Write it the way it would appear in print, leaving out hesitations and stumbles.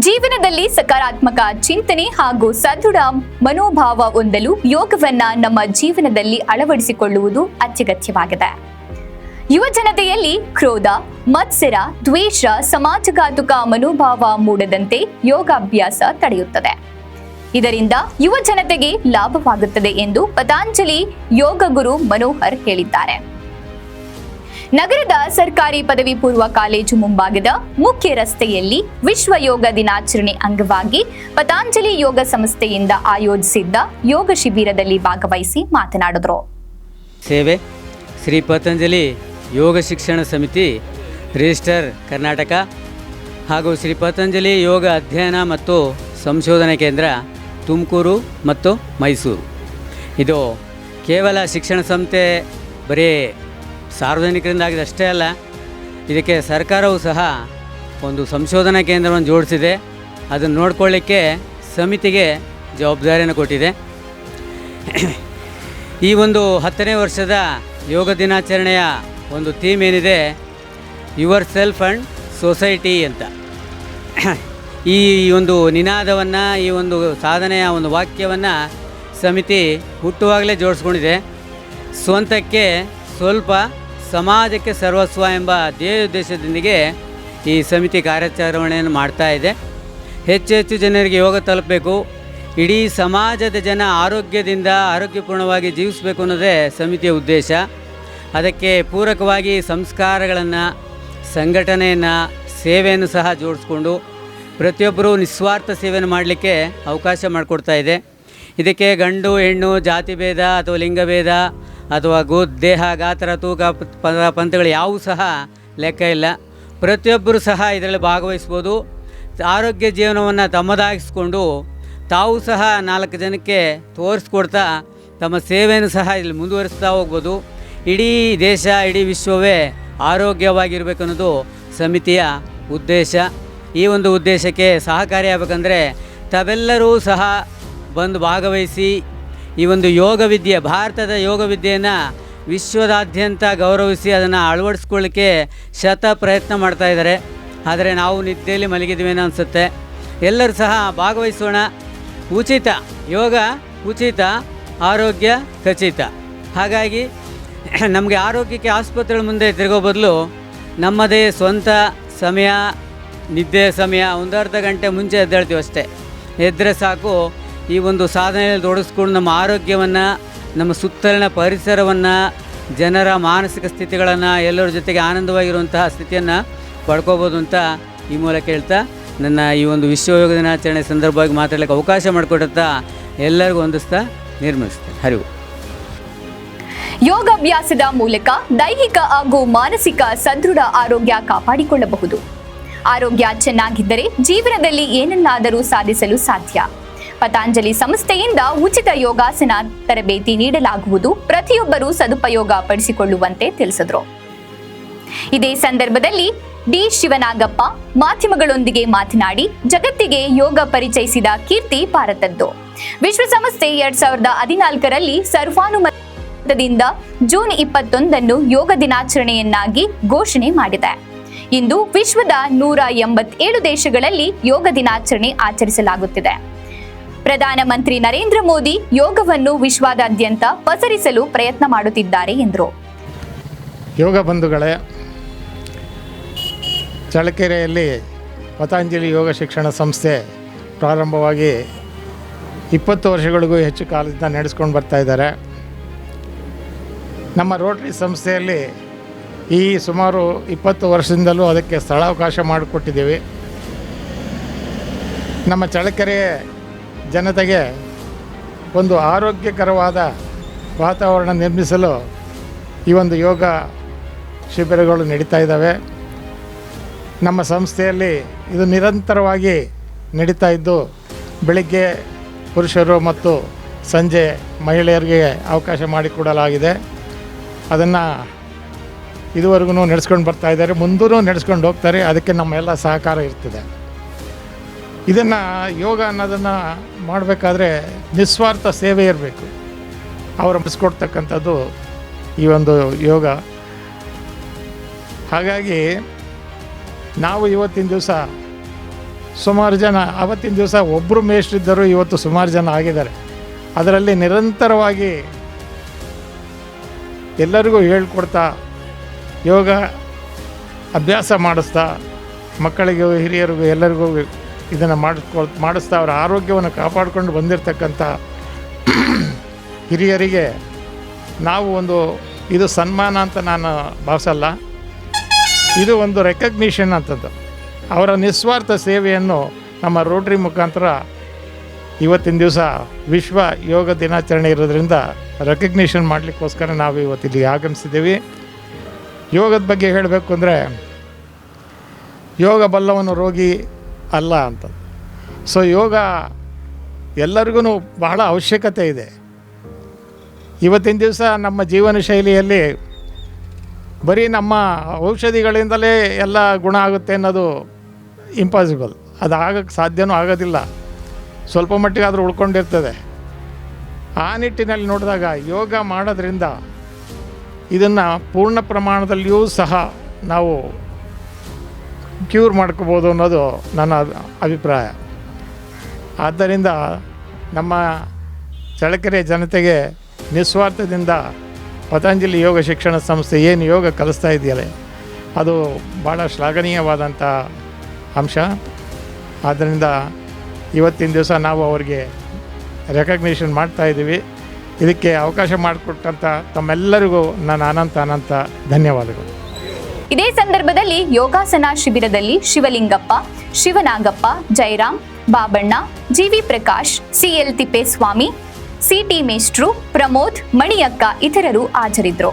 ಜೀವನದಲ್ಲಿ ಸಕಾರಾತ್ಮಕ ಚಿಂತನೆ ಹಾಗೂ ಸದೃಢ ಮನೋಭಾವ ಹೊಂದಲು ಯೋಗವನ್ನ ನಮ್ಮ ಜೀವನದಲ್ಲಿ ಅಳವಡಿಸಿಕೊಳ್ಳುವುದು ಅತ್ಯಗತ್ಯವಾಗಿದೆ. ಯುವ ಜನತೆಯಲ್ಲಿ ಕ್ರೋಧ, ಮತ್ಸರ, ದ್ವೇಷ, ಸಮಾಜಘಾತುಕ ಮನೋಭಾವ ಮೂಡದಂತೆ ಯೋಗಾಭ್ಯಾಸ ತಡೆಯುತ್ತದೆ. ಇದರಿಂದ ಯುವ ಜನತೆಗೆ ಲಾಭವಾಗುತ್ತದೆ ಎಂದು ಪತಂಜಲಿ ಯೋಗ ಗುರು ಮನೋಹರ್ ಹೇಳಿದ್ದಾರೆ. ನಗರದ ಸರ್ಕಾರಿ ಪದವಿ ಪೂರ್ವ ಕಾಲೇಜು ಮುಂಭಾಗದ ಮುಖ್ಯ ರಸ್ತೆಯಲ್ಲಿ ವಿಶ್ವ ಯೋಗ ದಿನಾಚರಣೆ ಅಂಗವಾಗಿ ಪತಂಜಲಿ ಯೋಗ ಸಂಸ್ಥೆಯಿಂದ ಆಯೋಜಿಸಿದ್ದ ಯೋಗ ಶಿಬಿರದಲ್ಲಿ ಭಾಗವಹಿಸಿ ಮಾತನಾಡಿದರು. ಸೇವೆ ಶ್ರೀ ಪತಂಜಲಿ ಯೋಗ ಶಿಕ್ಷಣ ಸಮಿತಿ ರಿಜಿಸ್ಟರ್ ಕರ್ನಾಟಕ ಹಾಗೂ ಶ್ರೀ ಪತಂಜಲಿ ಯೋಗ ಅಧ್ಯಯನ ಮತ್ತು ಸಂಶೋಧನಾ ಕೇಂದ್ರ ತುಮಕೂರು ಮತ್ತು ಮೈಸೂರು. ಇದು ಕೇವಲ ಶಿಕ್ಷಣ ಸಂಸ್ಥೆ ಬರೀ ಸಾರ್ವಜನಿಕರಿಂದ ಆಗಿದೆ ಅಷ್ಟೇ ಅಲ್ಲ, ಇದಕ್ಕೆ ಸರ್ಕಾರವು ಸಹ ಒಂದು ಸಂಶೋಧನಾ ಕೇಂದ್ರವನ್ನು ಜೋಡಿಸಿದೆ. ಅದನ್ನು ನೋಡ್ಕೊಳ್ಳಿಕ್ಕೆ ಸಮಿತಿಗೆ ಜವಾಬ್ದಾರಿಯನ್ನು ಕೊಟ್ಟಿದೆ. ಈ ಒಂದು 10ನೇ ವರ್ಷದ ಯೋಗ ದಿನಾಚರಣೆಯ ಒಂದು ಥೀಮ್ ಏನಿದೆ, ಯುವರ್ ಸೆಲ್ಫ್ ಆ್ಯಂಡ್ ಸೊಸೈಟಿ ಅಂತ. ಈ ಒಂದು ನಿನಾದವನ್ನು, ಈ ಒಂದು ಸಾಧನೆಯ ಒಂದು ವಾಕ್ಯವನ್ನು ಸಮಿತಿ ಹುಟ್ಟುವಾಗಲೇ ಜೋಡಿಸ್ಕೊಂಡಿದೆ. ಸ್ವಂತಕ್ಕೆ ಸ್ವಲ್ಪ, ಸಮಾಜಕ್ಕೆ ಸರ್ವಸ್ವ ಎಂಬ ಧ್ಯೇಯೋದ್ದೇಶದೊಂದಿಗೆ ಈ ಸಮಿತಿ ಕಾರ್ಯಾಚರಣೆಯನ್ನು ಮಾಡ್ತಾ ಇದೆ. ಹೆಚ್ಚು ಜನರಿಗೆ ಯೋಗ ತಲುಪಬೇಕು, ಇಡೀ ಸಮಾಜದ ಜನ ಆರೋಗ್ಯದಿಂದ ಆರೋಗ್ಯಪೂರ್ಣವಾಗಿ ಜೀವಿಸಬೇಕು ಅನ್ನೋದೇ ಸಮಿತಿಯ ಉದ್ದೇಶ. ಅದಕ್ಕೆ ಪೂರಕವಾಗಿ ಸಂಸ್ಕಾರಗಳನ್ನು, ಸಂಘಟನೆಯನ್ನು, ಸೇವೆಯನ್ನು ಸಹ ಜೋಡಿಸ್ಕೊಂಡು ಪ್ರತಿಯೊಬ್ಬರೂ ನಿಸ್ವಾರ್ಥ ಸೇವೆಯನ್ನು ಮಾಡಲಿಕ್ಕೆ ಅವಕಾಶ ಮಾಡಿಕೊಡ್ತಾ ಇದೆ. ಇದಕ್ಕೆ ಗಂಡು ಹೆಣ್ಣು, ಜಾತಿ ಭೇದ ಅಥವಾ ಲಿಂಗಭೇದ ಅಥವಾ ದೇಹ ಗಾತ್ರ ತೂಕ ಪಂಥಗಳು ಯಾವುವು ಸಹ ಲೆಕ್ಕ ಇಲ್ಲ. ಪ್ರತಿಯೊಬ್ಬರೂ ಸಹ ಇದರಲ್ಲಿ ಭಾಗವಹಿಸ್ಬೋದು. ಆರೋಗ್ಯ ಜೀವನವನ್ನು ತಮ್ಮದಾಗಿಸ್ಕೊಂಡು ತಾವು ಸಹ 4 ಜನಕ್ಕೆ ತೋರಿಸ್ಕೊಡ್ತಾ ತಮ್ಮ ಸೇವೆಯನ್ನು ಸಹ ಇಲ್ಲಿ ಮುಂದುವರಿಸ್ತಾ ಹೋಗ್ಬೋದು. ಇಡೀ ದೇಶ, ಇಡೀ ವಿಶ್ವವೇ ಆರೋಗ್ಯವಾಗಿರಬೇಕು ಅನ್ನೋದು ಸಮಿತಿಯ ಉದ್ದೇಶ. ಈ ಒಂದು ಉದ್ದೇಶಕ್ಕೆ ಸಹಕಾರಿಯಾಗಬೇಕಂದ್ರೆ ತಾವೆಲ್ಲರೂ ಸಹ ಬಂದು ಭಾಗವಹಿಸಿ ಈ ಒಂದು ಯೋಗ ವಿದ್ಯೆ, ಭಾರತದ ಯೋಗ ವಿದ್ಯೆಯನ್ನು ವಿಶ್ವದಾದ್ಯಂತ ಗೌರವಿಸಿ ಅದನ್ನು ಅಳವಡಿಸ್ಕೊಳ್ಳಿಕ್ಕೆ ಪ್ರಯತ್ನ ಮಾಡ್ತಾ ಇದ್ದಾರೆ. ಆದರೆ ನಾವು ನಿದ್ದೆಯಲ್ಲಿ ಮಲಗಿದ್ವೇನೋ ಅನಿಸುತ್ತೆ. ಎಲ್ಲರೂ ಸಹ ಭಾಗವಹಿಸೋಣ. ಉಚಿತ ಯೋಗ, ಉಚಿತ ಆರೋಗ್ಯ ಖಚಿತ. ಹಾಗಾಗಿ ನಮಗೆ ಆರೋಗ್ಯಕ್ಕೆ ಆಸ್ಪತ್ರೆಗಳ ಮುಂದೆ ತಿರುಗೋ ಬದಲು ನಮ್ಮದೇ ಸ್ವಂತ ಸಮಯ, ನಿದ್ದೆ ಸಮಯ, ಒಂದು ಅರ್ಧ ಗಂಟೆ ಮುಂಚೆ ಎದ್ದೇಳ್ತೀವಿ ಅಷ್ಟೇ. ಎದ್ದರೆ ಸಾಕು. ಈ ಒಂದು ಸಾಧನೆಯಲ್ಲಿ ತೊಡಗಿಸ್ಕೊಂಡು ನಮ್ಮ ಆರೋಗ್ಯವನ್ನು, ನಮ್ಮ ಸುತ್ತಲಿನ ಪರಿಸರವನ್ನು, ಜನರ ಮಾನಸಿಕ ಸ್ಥಿತಿಗಳನ್ನು, ಎಲ್ಲರ ಜೊತೆಗೆ ಆನಂದವಾಗಿರುವಂತಹ ಸ್ಥಿತಿಯನ್ನು ಪಡ್ಕೋಬೋದು ಅಂತ ಈ ಮೂಲಕ ಹೇಳ್ತಾ ನನ್ನ ಈ ಒಂದು ವಿಶ್ವ ಯೋಗ ದಿನಾಚರಣೆ ಸಂದರ್ಭವಾಗಿ ಮಾತಾಡಲಿಕ್ಕೆ ಅವಕಾಶ ಮಾಡಿಕೊಡುತ್ತಾ ಎಲ್ಲರಿಗೂ ಹೊಂದಿಸ್ತಾ ನಿರ್ಮಿಸ್ತೇನೆ. ಹರಿವು. ಯೋಗಾಭ್ಯಾಸದ ಮೂಲಕ ದೈಹಿಕ ಹಾಗೂ ಮಾನಸಿಕ ಸದೃಢ ಆರೋಗ್ಯ ಕಾಪಾಡಿಕೊಳ್ಳಬಹುದು. ಆರೋಗ್ಯ ಚೆನ್ನಾಗಿದ್ದರೆ ಜೀವನದಲ್ಲಿ ಏನನ್ನಾದರೂ ಸಾಧಿಸಲು ಸಾಧ್ಯ. ಪತಂಜಲಿ ಸಂಸ್ಥೆಯಿಂದ ಉಚಿತ ಯೋಗಾಸನ ತರಬೇತಿ ನೀಡಲಾಗುವುದು. ಪ್ರತಿಯೊಬ್ಬರೂ ಸದುಪಯೋಗ ಪಡಿಸಿಕೊಳ್ಳುವಂತೆ ತಿಳಿಸಿದರು. ಇದೇ ಸಂದರ್ಭದಲ್ಲಿ ಡಿ ಶಿವನಾಗಪ್ಪ ಮಾಧ್ಯಮಗಳೊಂದಿಗೆ ಮಾತನಾಡಿ, ಜಗತ್ತಿಗೆ ಯೋಗ ಪರಿಚಯಿಸಿದ ಕೀರ್ತಿ ಭಾರತದ್ದು. ವಿಶ್ವಸಂಸ್ಥೆ 2014ರಲ್ಲಿ ಸರ್ವಾನುಮತದಿಂದ ಜೂನ್ 21 ಯೋಗ ದಿನಾಚರಣೆಯನ್ನಾಗಿ ಘೋಷಣೆ ಮಾಡಿದೆ. ಇಂದು ವಿಶ್ವದ 187 ದೇಶಗಳಲ್ಲಿ ಯೋಗ ದಿನಾಚರಣೆ ಆಚರಿಸಲಾಗುತ್ತಿದೆ. ಪ್ರಧಾನಮಂತ್ರಿ ನರೇಂದ್ರ ಮೋದಿ ಯೋಗವನ್ನು ವಿಶ್ವದಾದ್ಯಂತ ಪಸರಿಸಲು ಪ್ರಯತ್ನ ಮಾಡುತ್ತಿದ್ದಾರೆ ಎಂದರು. ಯೋಗ ಬಂಧುಗಳೇ, ಚಳ್ಳಕೆರೆಯಲ್ಲಿ ಪತಂಜಲಿ ಯೋಗ ಶಿಕ್ಷಣ ಸಂಸ್ಥೆ ಪ್ರಾರಂಭವಾಗಿ 20 ವರ್ಷಗಳಿಗೂ ಹೆಚ್ಚು ಕಾಲದಿಂದ ನಡೆಸ್ಕೊಂಡು ಬರ್ತಾ ಇದ್ದಾರೆ. ನಮ್ಮ ರೋಟರಿ ಸಂಸ್ಥೆಯಲ್ಲಿ ಈ ಸುಮಾರು 20 ವರ್ಷದಿಂದಲೂ ಅದಕ್ಕೆ ಸ್ಥಳಾವಕಾಶ ಮಾಡಿಕೊಟ್ಟಿದ್ದೀವಿ. ನಮ್ಮ ಚಳ್ಳಕೆರೆ ಜನತೆಗೆ ಒಂದು ಆರೋಗ್ಯಕರವಾದ ವಾತಾವರಣ ನಿರ್ಮಿಸಲು ಈ ಒಂದು ಯೋಗ ಶಿಬಿರಗಳು ನಡೀತಾ ಇದ್ದಾವೆ. ನಮ್ಮ ಸಂಸ್ಥೆಯಲ್ಲಿ ಇದು ನಿರಂತರವಾಗಿ ನಡೀತಾ ಇದ್ದು, ಬೆಳಿಗ್ಗೆ ಪುರುಷರು ಮತ್ತು ಸಂಜೆ ಮಹಿಳೆಯರಿಗೆ ಅವಕಾಶ ಮಾಡಿಕೊಡಲಾಗಿದೆ. ಅದನ್ನು ಇದುವರೆಗೂ ನಡೆಸ್ಕೊಂಡು ಬರ್ತಾ ಇದ್ದಾರೆ, ಮುಂದೂ ನಡೆಸ್ಕೊಂಡು ಹೋಗ್ತಾರೆ. ಅದಕ್ಕೆ ನಮ್ಮೆಲ್ಲ ಸಹಕಾರ ಇರ್ತದೆ. ಇದನ್ನು ಯೋಗ ಅನ್ನೋದನ್ನು ಮಾಡಬೇಕಾದ್ರೆ ನಿಸ್ವಾರ್ಥ ಸೇವೆ ಇರಬೇಕು. ಅವರು ಬಿಡಿಸ್ಕೊಡ್ತಕ್ಕಂಥದ್ದು ಈ ಒಂದು ಯೋಗ. ಹಾಗಾಗಿ ನಾವು ಇವತ್ತಿನ ದಿವಸ ಸುಮಾರು ಜನ ಆವತ್ತಿನ ದಿವಸ ಒಬ್ಬರು ಮೇಷ್ಟ್ರಿದ್ದರು, ಇವತ್ತು ಸುಮಾರು ಜನ ಆಗಿದ್ದಾರೆ. ಅದರಲ್ಲಿ ನಿರಂತರವಾಗಿ ಎಲ್ಲರಿಗೂ ಹೇಳ್ಕೊಡ್ತಾ ಯೋಗ ಅಭ್ಯಾಸ ಮಾಡಿಸ್ತಾ ಮಕ್ಕಳಿಗೂ ಹಿರಿಯರಿಗೂ ಎಲ್ಲರಿಗೂ ಇದನ್ನು ಮಾಡಿಸ್ತಾ ಅವರ ಆರೋಗ್ಯವನ್ನು ಕಾಪಾಡಿಕೊಂಡು ಬಂದಿರತಕ್ಕಂಥ ಹಿರಿಯರಿಗೆ ನಾವು ಇದು ಸನ್ಮಾನ ಅಂತ ನಾನು ಭಾವಿಸಲ್ಲ, ಇದು ಒಂದು ರೆಕಗ್ನಿಷನ್ ಅಂತದ್ದು. ಅವರ ನಿಸ್ವಾರ್ಥ ಸೇವೆಯನ್ನು ನಮ್ಮ ರೋಟ್ರಿ ಮುಖಾಂತರ ಇವತ್ತಿನ ದಿವಸ ವಿಶ್ವ ಯೋಗ ದಿನಾಚರಣೆ ಇರೋದ್ರಿಂದ ರೆಕಗ್ನಿಷನ್ ಮಾಡಲಿಕ್ಕೋಸ್ಕರ ನಾವು ಇವತ್ತಿಲ್ಲಿ ಆಗಮಿಸಿದ್ದೀವಿ. ಯೋಗದ ಬಗ್ಗೆ ಹೇಳಬೇಕು ಅಂದರೆ ಯೋಗ ಬಲ್ಲವನು ರೋಗಿ ಅಲ್ಲ ಅಂತ. ಸೊ ಯೋಗ ಎಲ್ಲರಿಗೂ ಬಹಳ ಅವಶ್ಯಕತೆ ಇದೆ. ಇವತ್ತಿನ ದಿವಸ ನಮ್ಮ ಜೀವನ ಶೈಲಿಯಲ್ಲಿ ಬರೀ ನಮ್ಮ ಔಷಧಿಗಳಿಂದಲೇ ಎಲ್ಲ ಗುಣ ಆಗುತ್ತೆ ಅನ್ನೋದು ಇಂಪಾಸಿಬಲ್. ಅದು ಆಗಕ್ಕೆ ಸಾಧ್ಯವೂ ಆಗೋದಿಲ್ಲ, ಸ್ವಲ್ಪ ಮಟ್ಟಿಗಾದರೂ ಉಳ್ಕೊಂಡಿರ್ತದೆ. ಆ ನಿಟ್ಟಿನಲ್ಲಿ ನೋಡಿದಾಗ ಯೋಗ ಮಾಡೋದ್ರಿಂದ ಇದನ್ನು ಪೂರ್ಣ ಪ್ರಮಾಣದಲ್ಲಿಯೂ ಸಹ ನಾವು ಕ್ಯೂರ್ ಮಾಡ್ಕೋಬೋದು ಅನ್ನೋದು ನನ್ನ ಅಭಿಪ್ರಾಯ. ಆದ್ದರಿಂದ ನಮ್ಮ ಚಳ್ಳಕೆರೆ ಜನತೆಗೆ ನಿಸ್ವಾರ್ಥದಿಂದ ಪತಂಜಲಿ ಯೋಗ ಶಿಕ್ಷಣ ಸಂಸ್ಥೆ ಏನು ಯೋಗ ಕಲಿಸ್ತಾ ಇದೆಯಲ್ಲ ಅದು ಭಾಳ ಶ್ಲಾಘನೀಯವಾದಂಥ ಅಂಶ. ಆದ್ದರಿಂದ ಇವತ್ತಿನ ದಿವಸ ನಾವು ಅವರಿಗೆ ರೆಕಗ್ನಿಷನ್ ಮಾಡ್ತಾಯಿದ್ದೀವಿ. ಇದಕ್ಕೆ ಅವಕಾಶ ಮಾಡಿಕೊಟ್ಟಂಥ ತಮ್ಮೆಲ್ಲರಿಗೂ ನನ್ನ ಅನಂತ ಧನ್ಯವಾದಗಳು. ಇದೇ ಸಂದರ್ಭದಲ್ಲಿ ಯೋಗಾಸನ ಶಿಬಿರದಲ್ಲಿ Shivalingappa, Shivanagappa, Jayaram, Babanna, GV Prakash, CL Thippeswamy, CT ಮೇಷ್ಟ್ರು, ಪ್ರಮೋದ್, ಮಣಿಯಕ್ಕ ಇತರರು ಹಾಜರಿದ್ದರು.